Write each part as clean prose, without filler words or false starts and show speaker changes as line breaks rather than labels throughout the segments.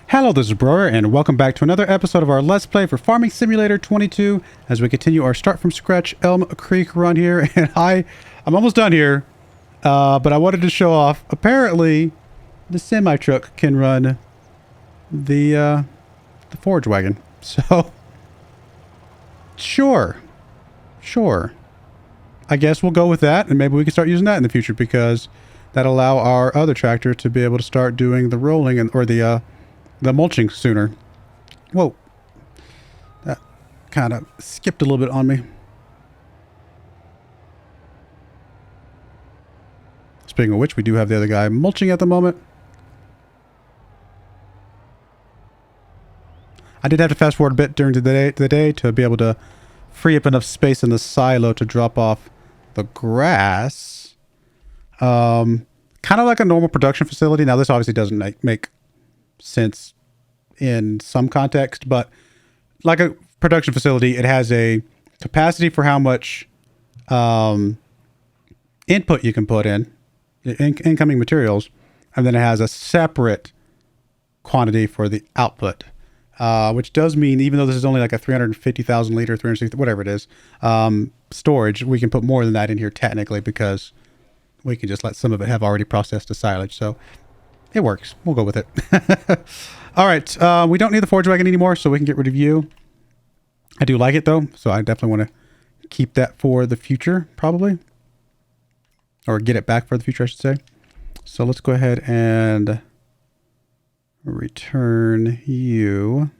Hello, this is Broyar, and welcome back to another episode of our Let's Play for Farming Simulator 22 as we continue our start from scratch Elmcreek run here. And I'm almost done here, but I wanted to show off. Apparently, the semi-truck can run the forage wagon. So, sure. I guess we'll go with that, and maybe we can start using that in the future because that'll allow our other tractor to be able to start doing the rolling or the mulching sooner. Whoa. That kind of skipped a little bit on me. Speaking of which, we do have the other guy mulching at the moment. I did have to fast forward a bit during the day to be able to free up enough space in the silo to drop off the grass. Kind of like a normal production facility. Now, this obviously doesn't make sense in some context, but like a production facility, it has a capacity for how much input you can put in incoming materials, and then it has a separate quantity for the output, which does mean even though this is only like a 350,000 liter, 360, whatever it is, storage, we can put more than that in here technically because we can just let some of it have already processed to silage. So it works. We'll go with it. All right. We don't need the forage wagon anymore, so we can get rid of you. I do like it, though, so I definitely want to keep that for the future, probably. Or get it back for the future, I should say. So let's go ahead and return you.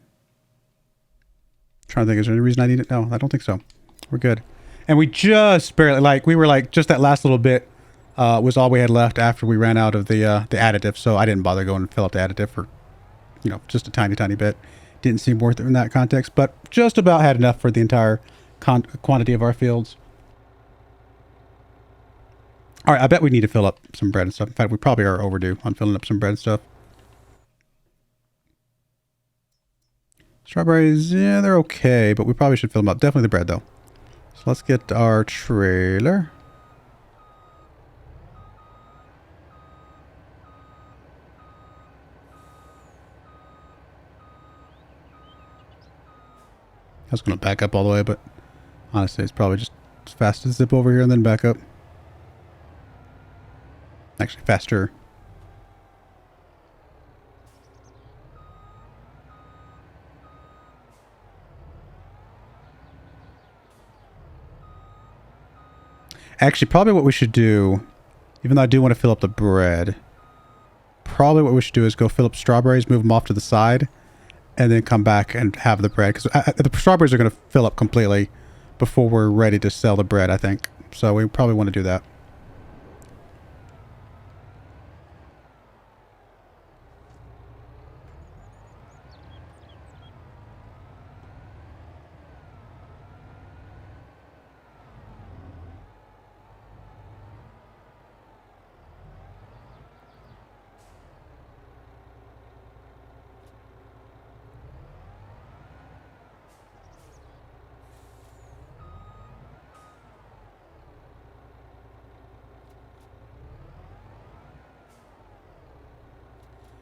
Trying to think, is there any reason I need it? No, I don't think so. We're good. And we just barely, we were just that last little bit was all we had left after we ran out of the additive, so I didn't bother going and fill up the additive for, just a tiny bit. Didn't seem worth it in that context, but just about had enough for the entire quantity of our fields. All right, I bet we need to fill up some bread and stuff. In fact, we probably are overdue on filling up some bread and stuff. Strawberries, yeah, they're okay, but we probably should fill them up. Definitely the bread, though. So let's get our trailer. I was going to back up all the way, but honestly, it's probably just as fast as zip over here and then back up. Actually, faster. Actually, probably what we should do, even though I do want to fill up the bread, probably what we should do is go fill up strawberries, move them off to the side, and then come back and have the bread. Because the strawberries are going to fill up completely before we're ready to sell the bread, I think. So we probably want to do that.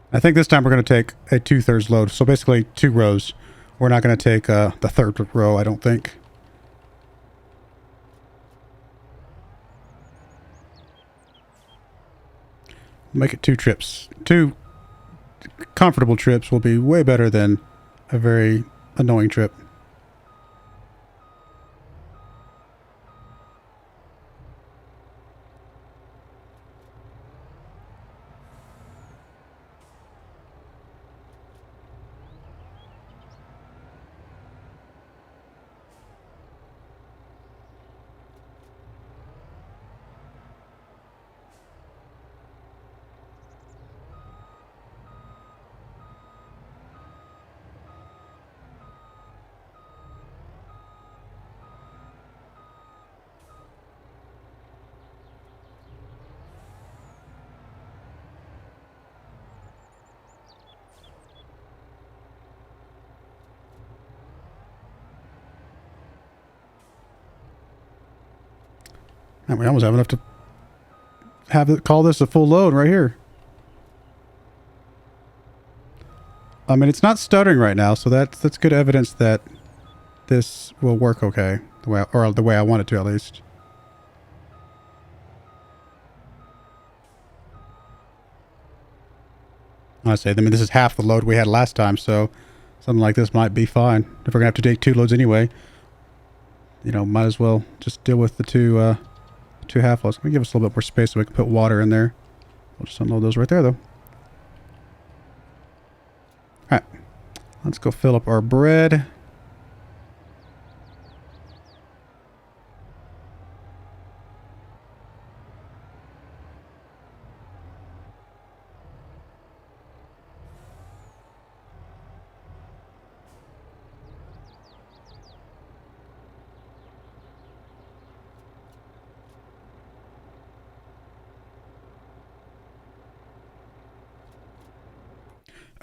I think this time we're going to take a 2/3 load. So basically 2 rows. We're not going to take the 3rd row, I don't think. Make it 2 trips. 2 comfortable trips will be way better than a very annoying trip. And we almost have enough to have it call this a full load right here. I mean, it's not stuttering right now, so that's good evidence that this will work okay, the way I want it to, at least. I say, I mean, this is half the load we had last time, so something like this might be fine. If we're gonna have to take 2 loads anyway, you know, might as well just deal with the two half loads. Let me give us a little bit more space so we can put water in there. We'll just unload those right there, though. All right, let's go fill up our bread.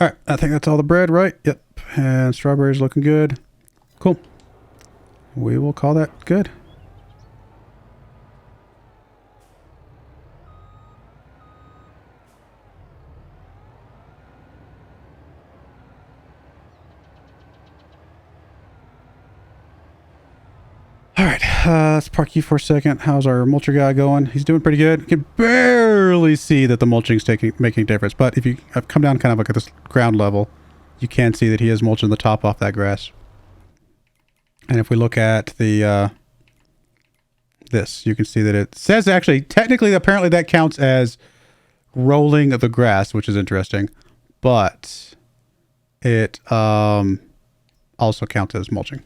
All right, I think that's all the bread, right? Yep, and strawberries looking good. Cool. We will call that good. All right, let's park you for a second. How's our mulcher guy going? He's doing pretty good. You can barely see that the mulching's making a difference, but if you come down kind of like at this ground level, you can see that he is mulching the top off that grass. And if we look at the this, you can see that it says actually, technically, apparently that counts as rolling the grass, which is interesting, but it also counts as mulching.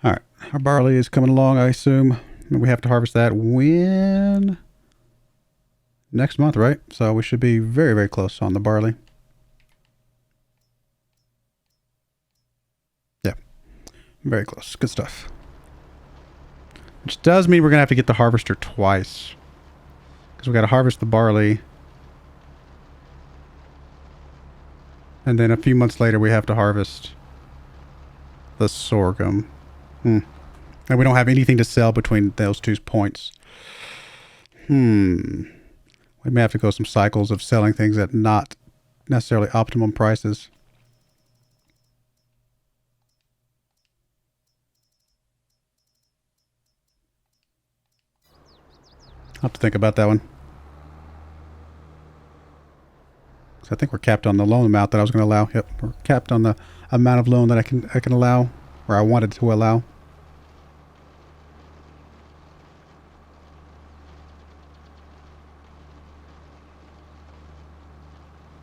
All right, our barley is coming along, I assume. We have to harvest that when? Next month, right? So we should be very, very close on the barley. Yeah, very close. Good stuff. Which does mean we're going to have to get the harvester twice. Because we got to harvest the barley. And then a few months later, we have to harvest the sorghum. And we don't have anything to sell between those 2 points. We may have to go some cycles of selling things at not necessarily optimum prices. I'll have to think about that one. So I think we're capped on the loan amount that I was going to allow. Yep, we're capped on the amount of loan that I can allow, or I wanted to allow.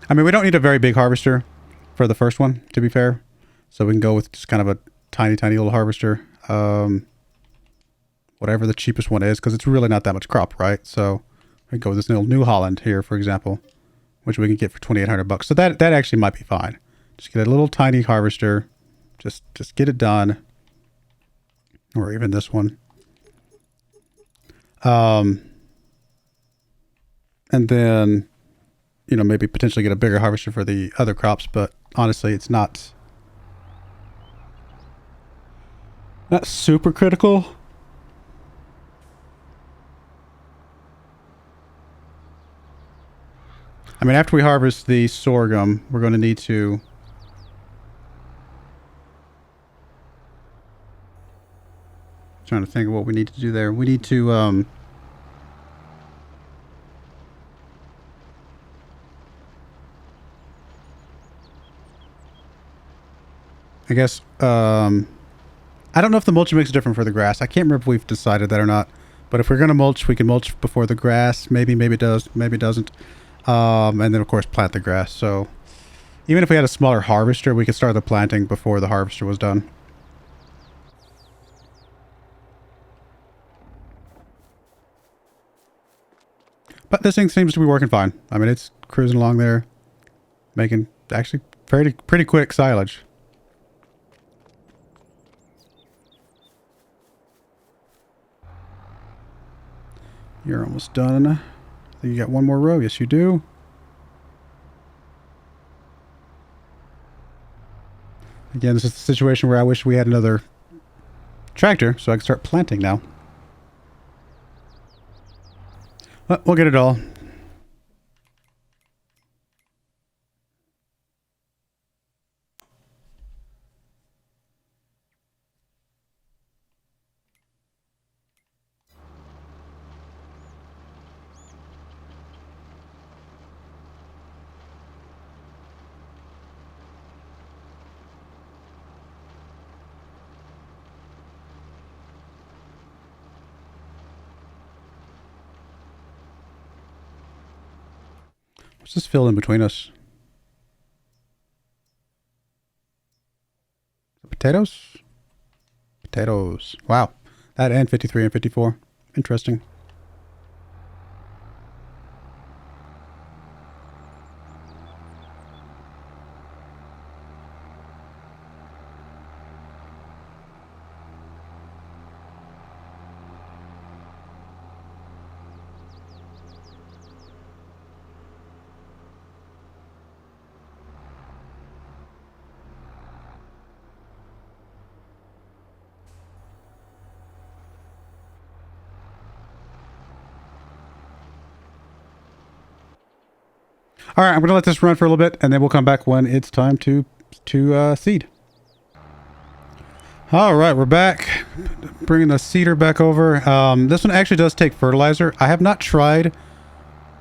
I mean, we don't need a very big harvester for the first one, to be fair. So we can go with just kind of a tiny, tiny little harvester. Whatever the cheapest one is, because it's really not that much crop, right? So we go with this little New Holland here, for example, which we can get for $2,800. So that actually might be fine. Just get a little tiny harvester. Just get it done. Or even this one. And then, you know, maybe potentially get a bigger harvester for the other crops, but honestly, it's not super critical. I mean, after we harvest the sorghum, we're going to need to trying to think of what we need to do there. We need to I guess I don't know if the mulching makes a difference for the grass. I can't remember if we've decided that or not. But if we're going to mulch, we can mulch before the grass. Maybe it does. Maybe it doesn't. And then, of course, plant the grass. So even if we had a smaller harvester, we could start the planting before the harvester was done. But this thing seems to be working fine. I mean, it's cruising along there, making actually pretty quick silage. You're almost done. I think you got one more row. Yes, you do. Again, this is the situation where I wish we had another tractor so I can start planting now. But we'll get it all. What's this fill in between us? Potatoes? Potatoes. Wow. That and 53 and 54. Interesting. All right, I'm going to let this run for a little bit, and then we'll come back when it's time to seed. All right, we're back. Bringing the seeder back over. This one actually does take fertilizer. I have not tried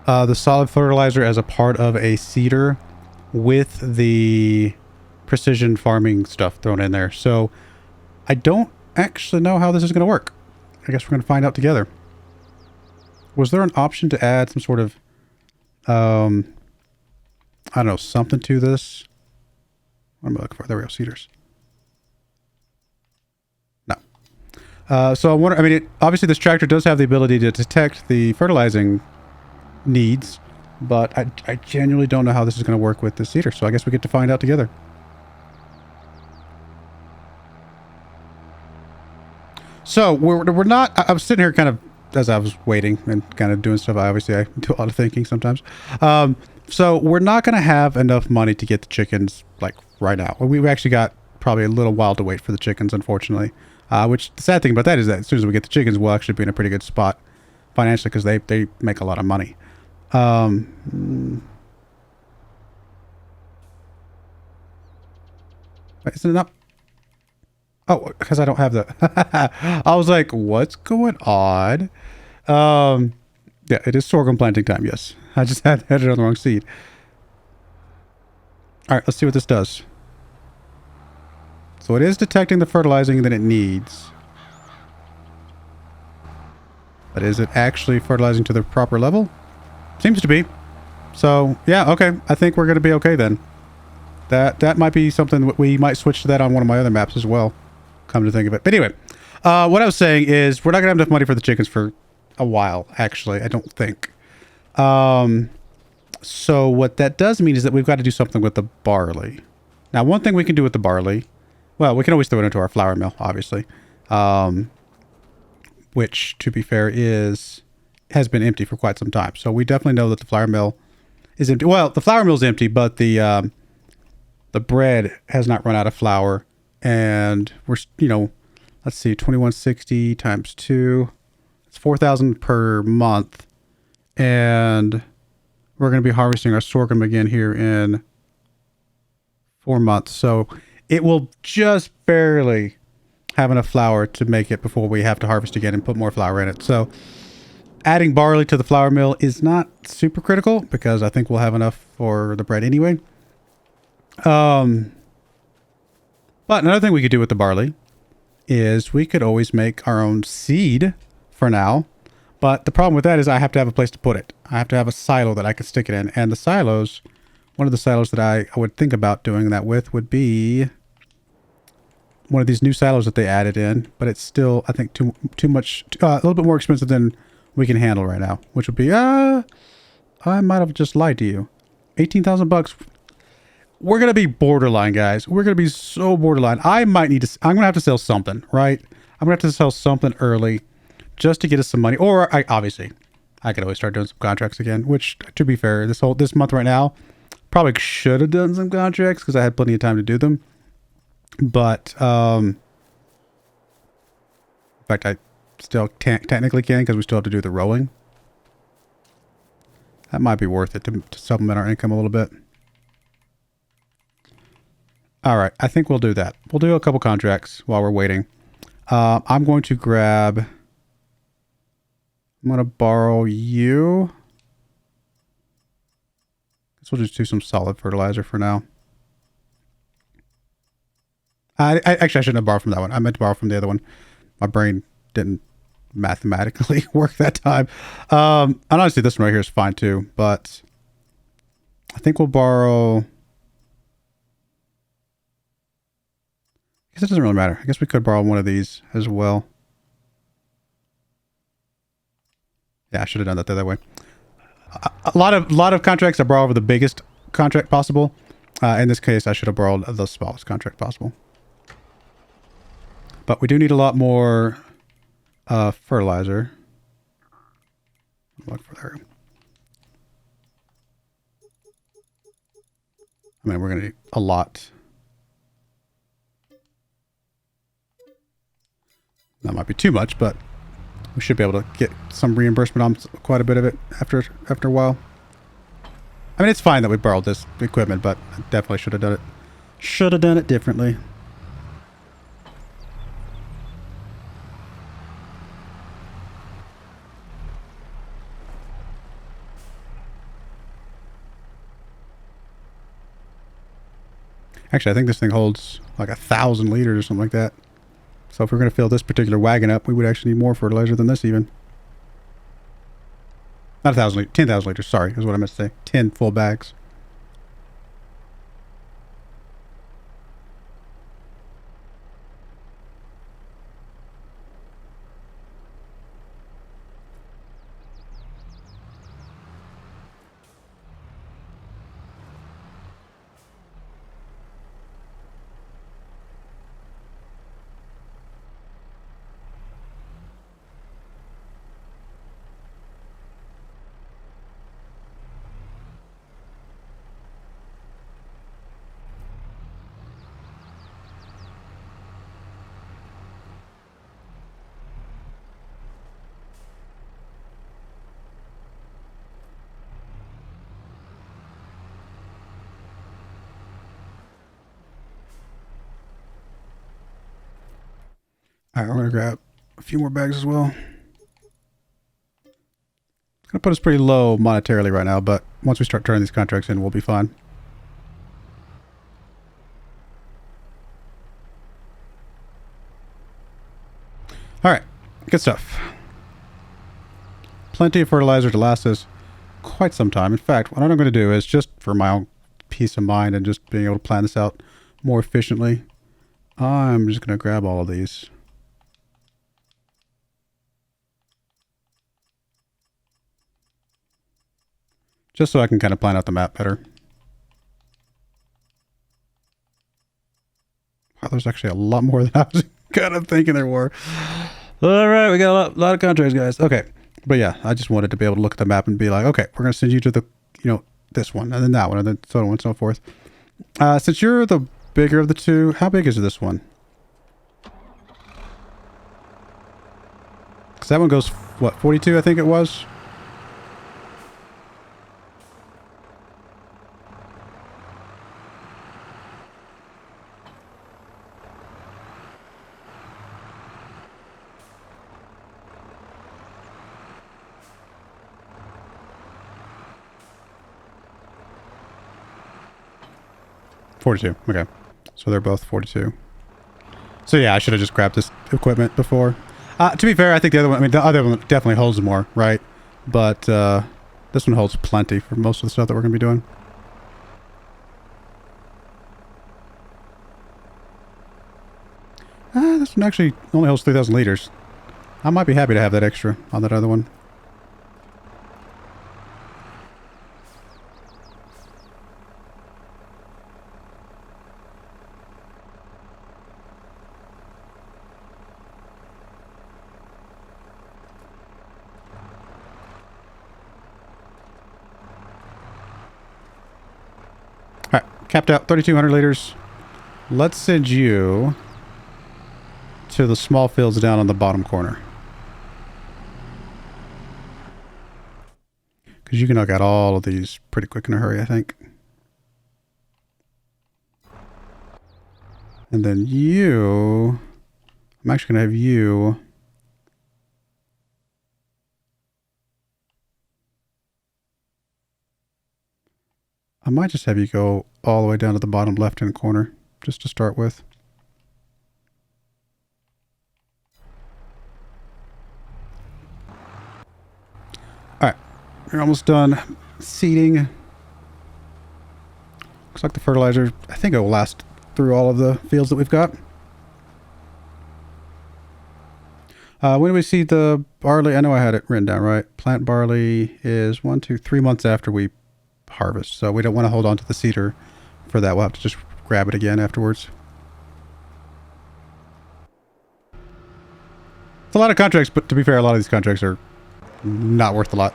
the solid fertilizer as a part of a seeder with the precision farming stuff thrown in there. So I don't actually know how this is going to work. I guess we're going to find out together. Was there an option to add some sort of I don't know, something to this? What am I looking for? There we go, seeders. No. So I wonder, I mean, obviously this tractor does have the ability to detect the fertilizing needs, but I genuinely don't know how this is going to work with the seeder. So I guess we get to find out together. So we're not, I was sitting here kind of, as I was waiting and kind of doing stuff. Obviously I do a lot of thinking sometimes. So we're not going to have enough money to get the chickens like right now. We've actually got probably a little while to wait for the chickens, unfortunately. Which the sad thing about that is that as soon as we get the chickens, we'll actually be in a pretty good spot financially because they make a lot of money. Isn't it up? Oh, because I don't have the... I was like, what's going on? Yeah, it is sorghum planting time, yes. I just had it on the wrong seed. All right, let's see what this does. So it is detecting the fertilizing that it needs. But is it actually fertilizing to the proper level? Seems to be. So, yeah, okay. I think we're going to be okay then. That might be something we might switch to that on one of my other maps as well. Come to think of it. But anyway, what I was saying is we're not going to have enough money for the chickens for a while, actually. I don't think. So what that does mean is that we've got to do something with the barley. Now, one thing we can do with the barley, well, we can always throw it into our flour mill, obviously. Which, to be fair, has been empty for quite some time. So we definitely know that the flour mill is empty. Well, the flour mill is empty, but the bread has not run out of flour. And we're, let's see, 2160 times 2. It's 4,000 per month. And we're going to be harvesting our sorghum again here in 4 months. So it will just barely have enough flour to make it before we have to harvest again and put more flour in it. So adding barley to the flour mill is not super critical because I think we'll have enough for the bread anyway. But another thing we could do with the barley is we could always make our own seed for now. But the problem with that is I have to have a place to put it. I have to have a silo that I could stick it in. And the silos, one of the silos that I would think about doing that with would be one of these new silos that they added in. But it's still, I think, too much, a little bit more expensive than we can handle right now. Which would be, I might have just lied to you. 18,000 bucks. We're going to be borderline, guys. We're going to be so borderline. I'm going to have to sell something, right? I'm going to have to sell something early just to get us some money. Or obviously, I could always start doing some contracts again, which, to be fair, this month right now, probably should have done some contracts because I had plenty of time to do them. But in fact, I still technically can because we still have to do the rowing. That might be worth it to supplement our income a little bit. All right, I think we'll do that. We'll do a couple contracts while we're waiting. I'm going to grab... I'm going to borrow you. Guess we'll just do some solid fertilizer for now. Actually, I shouldn't have borrowed from that one. I meant to borrow from the other one. My brain didn't mathematically work that time. And honestly, this one right here is fine too, but I think we'll borrow... I guess it doesn't really matter. I guess we could borrow one of these as well. Yeah, I should have done that the other way. A lot of contracts I borrow over the biggest contract possible. In this case, I should have borrowed the smallest contract possible. But we do need a lot more fertilizer. Look for there. I mean, we're going to need a lot. That might be too much, but we should be able to get some reimbursement on quite a bit of it after a while. I mean, it's fine that we borrowed this equipment, but I definitely should have done it. Should have done it differently. Actually, I think this thing holds like 1,000 liters or something like that. So if we're going to fill this particular wagon up, we would actually need more fertilizer than this even. Not 1,000 liters, 10,000 liters, sorry, is what I meant to say. 10 full bags. All right, we're going to grab a few more bags as well. It's going to put us pretty low monetarily right now, but once we start turning these contracts in, we'll be fine. All right, good stuff. Plenty of fertilizer to last us quite some time. In fact, what I'm going to do is just for my own peace of mind and just being able to plan this out more efficiently, I'm just going to grab all of these. Just so I can kind of plan out the map better. Wow, there's actually a lot more than I was kind of thinking there were. All right, we got a lot of contracts, guys. Okay, but yeah, I just wanted to be able to look at the map and be like, okay, we're going to send you to the, this one, and then that one, and then so on and so forth. Since you're the bigger of the two, how big is this one? Because that one goes, what, 42, I think it was? $42. Okay, so they're both 42. So yeah, I should have just grabbed this equipment before. To be fair, I think the other one, the other one definitely holds more, right? But this one holds plenty for most of the stuff that we're going to be doing. This one actually only holds 3,000 liters. I might be happy to have that extra on that other one. Capped out 3,200 liters. let's send you to the small fields down on the bottom corner. Because you can knock out all of these pretty quick in a hurry, I think. And then you... I'm actually going to have you... I might just have you go all the way down to the bottom left-hand corner, just to start with. Alright, you're almost done seeding. Looks like the fertilizer, I think it will last through all of the fields that we've got. When do we seed the barley? I know I had it written down, right? Plant barley is 3 months after we harvest. So we don't want to hold on to the seeder for that. We'll have to just grab it again afterwards. It's a lot of contracts, but to be fair, a lot of these contracts are not worth a lot.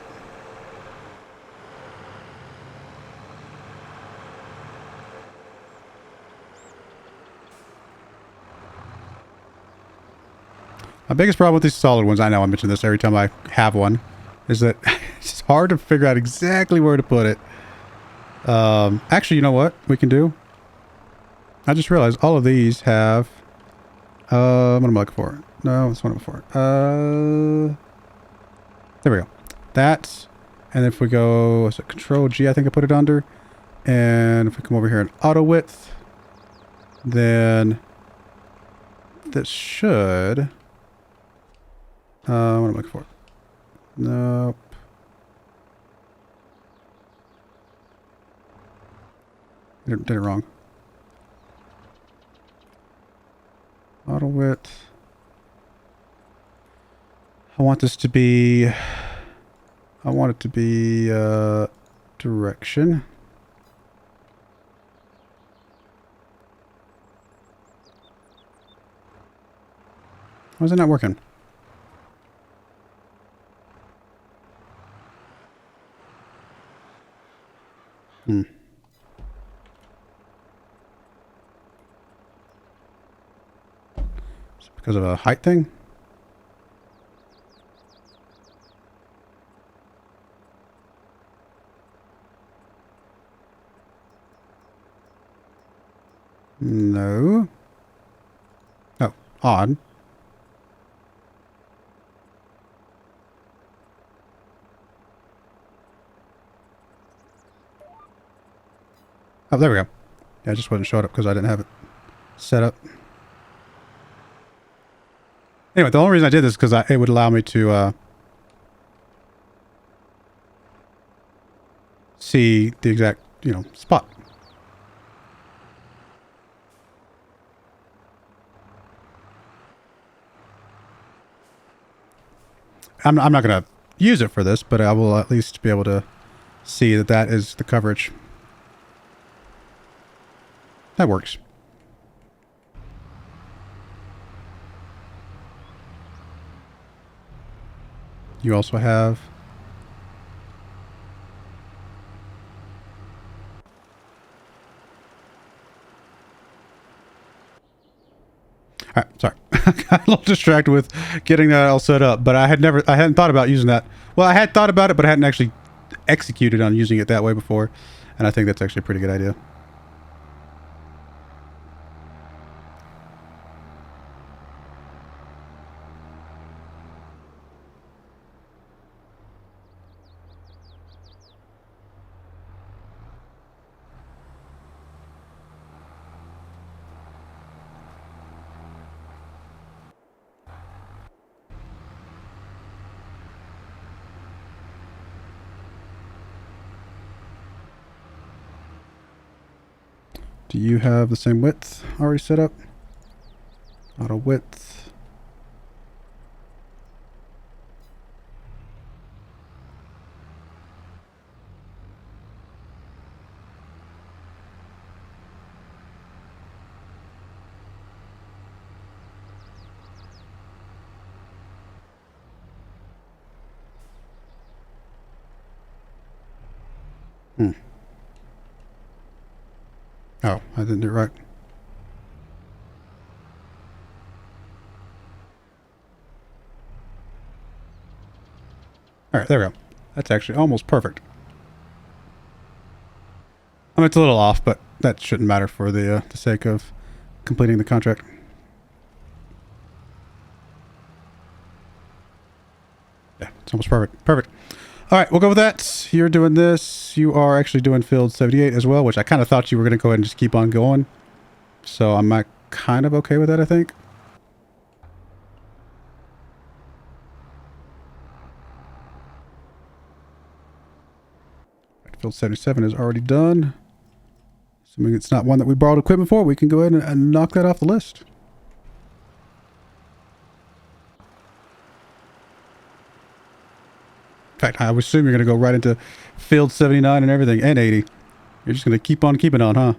My biggest problem with these solid ones, I know I mention this every time I have one, is that it's hard to figure out exactly where to put it. Actually, you know what we can do? I just realized all of these have... what am I looking for? No, that's what I'm looking for. There we go. That, and if we go... Is it Control G, I think I put it under. And if we come over here and auto width, then that should... what am I looking for? Nope. Did it wrong. Auto width. I want this to be... I want it to be direction. Why is it not working? Hmm. Is it because of a height thing? No. Oh, odd. Oh, there we go. Yeah, it just wasn't showing up because I didn't have it set up. Anyway, the only reason I did this is because it would allow me to see the exact, spot. I'm not going to use it for this, but I will at least be able to see that that is the coverage. That works. You also have... All right, sorry. I got a little distracted with getting that all set up, but I hadn't thought about using that. Well, I had thought about it, but I hadn't actually executed on using it that way before, and I think that's actually a pretty good idea. Do you have the same width already set up? Auto width. Oh, I didn't do it right. All right, there we go. That's actually almost perfect. I mean, it's a little off, but that shouldn't matter for the sake of completing the contract. Yeah, it's almost perfect. Perfect. All right, we'll go with that. You're doing this. You are actually doing field 78 as well, which I kind of thought you were going to go ahead and just keep on going. So I'm kind of okay with that, I think. Field 77 is already done. Assuming it's not one that we borrowed equipment for, we can go ahead and knock that off the list. In fact, I would assume you're going to go right into field 79 and everything, and 80. You're just going to keep on keeping on, huh?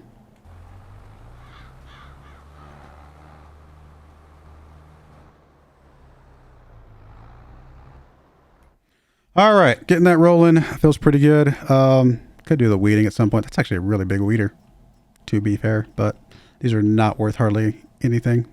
All right, getting that rolling feels pretty good. Could do the weeding at some point. That's actually a really big weeder, to be fair, but these are not worth hardly anything.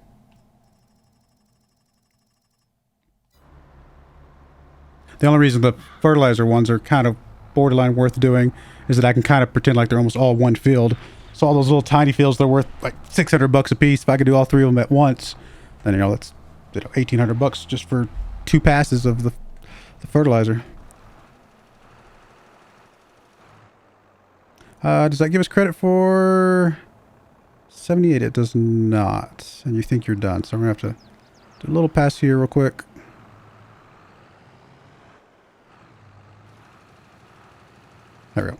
The only reason the fertilizer ones are kind of borderline worth doing is that I can kind of pretend like they're almost all one field. So all those little tiny fields, they're worth like $600 a piece. If I could do all three of them at once, then, you know, that's, you know, $1,800 just for 2 passes of the fertilizer. Does that give us credit for 78? It does not. And you think you're done. So I'm going to have to do a little pass here real quick. There we go.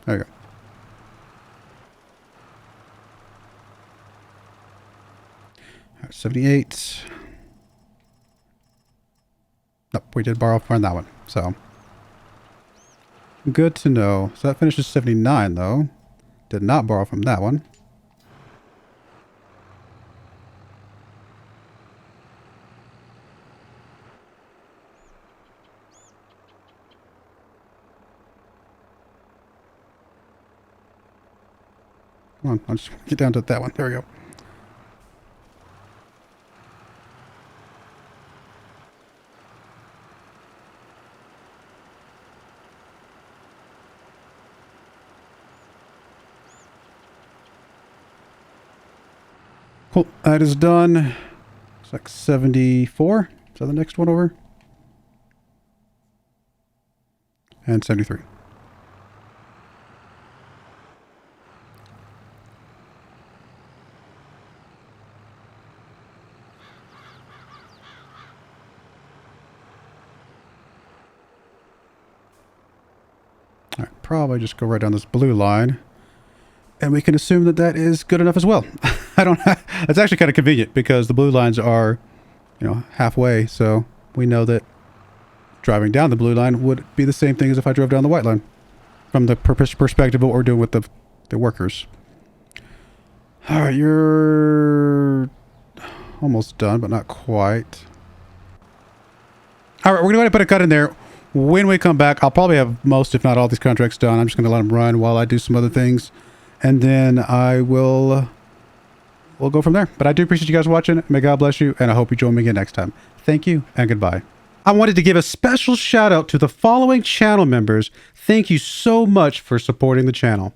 There you go. All right, 78. Nope, we did borrow from that one. So good to know. So that finishes 79 though. Did not borrow from that one. Come on, I'll just get down to that one. There we go. Cool, that is done. Looks like 74. Is that the next one over? And 73. All right, probably just go right down this blue line. And we can assume that that is good enough as well. It's actually kind of convenient because the blue lines are, you know, halfway. So we know that driving down the blue line would be the same thing as if I drove down the white line from the perspective of what we're doing with the workers. All right, you're almost done, but not quite. All right, we're going to go ahead and put a cut in there. When we come back, I'll probably have most, if not all, these contracts done. I'm just going to let them run while I do some other things. And then I will we'll go from there. But I do appreciate you guys watching. May God bless you, and I hope you join me again next time. Thank you, and goodbye. I wanted to give a special shout out to the following channel members. Thank you so much for supporting the channel.